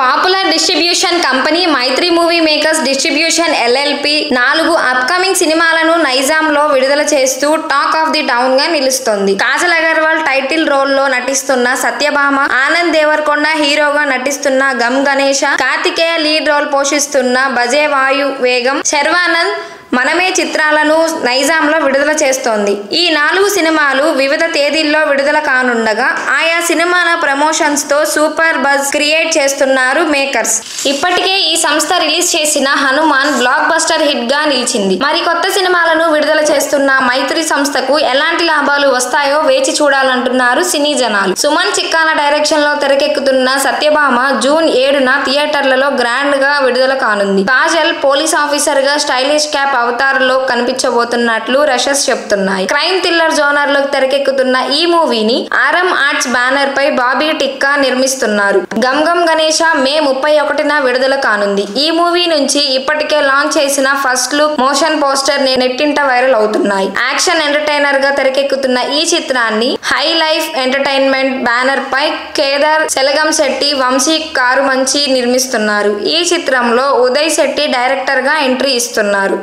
Popular distribution company Mythri Movie Makers Distribution LLP 4 upcoming సినిమాలను నైజాంలో విడుదల చేస్తూ టాక్ ఆఫ్ ది టౌన్ గా నిలుస్తోంది. కాజల్ అగర్వాల్ టైటిల్ రోల్ లో నటిస్తున్న సత్యభామ, ఆనంద్ దేవరకొండ హీరోగా నటిస్తున్న గమ్ గణేశ, కార్తికేయ లీడ్ రోల్ పోషిస్తున్న బజే వాయు వేగం, శర్వానంద్ మనమే చిత్రాలను నైజాంలో విడుదల చేస్తోంది. ఈ 4 సినిమాలు వివిధ తేదీల్లో విడుదల కానుండగా ఆయా సినిమాల ప్రమోషన్స్ తో సూపర్ బజ్ క్రియేట్ చేస్తున్నారు మేకర్స్. ఇప్పటికే ఈ సంస్థ రిలీజ్ చేసిన హనుమాన్ బ్లాక్ బస్టర్ హిట్ గా నిలిచింది. మరి కొత్త సినిమాలను విడుదల చేస్తున్న మైత్రి సంస్థకు ఎలాంటి లాభాలు వస్తాయో వేచి చూడాలంటున్నారు సినీ జనాలు. సుమన్ చిక్కాల డైరెక్షన్ లో తెరకెక్కుతున్న సత్యభామ జూన్ 7న థియేటర్లలో గ్రాండ్ గా విడుదల కానుంది. కాజల్ పోలీస్ ఆఫీసర్ గా స్టైలిష్ క్యాప్ అవతారంలో కనిపించబోతున్నట్లు రషెస్ చెప్తున్నాయి. క్రైమ్ థ్రిల్లర్ జోనర్ లో తెరకెక్కుతున్న ఈ మూవీని ఆర్ఎం ఆర్ట్స్ బ్యానర్ పై బాబీ టిక్కా నిర్మిస్తున్నారు. గమ్ గమ్ గణేశ మే 31న విడుదల కానుంది. ఈ మూవీ నుంచి ఇప్పటికే లాంచ్ చేసిన ఫస్ట్ లుక్, మోషన్ పోస్టర్ నెట్టింట వైరల్ అవుతున్నాయి. యాక్షన్ ఎంటర్టైనర్ గా తెరకెక్కుతున్న ఈ చిత్రాన్ని హై లైఫ్ ఎంటర్టైన్మెంట్ బ్యానర్ పై కేదార్ సెలగం శెట్టి, వంశీ కారుమంచి నిర్మిస్తున్నారు. ఈ చిత్రంలో ఉదయ్ శెట్టి డైరెక్టర్ గా ఎంట్రీ ఇస్తున్నారు.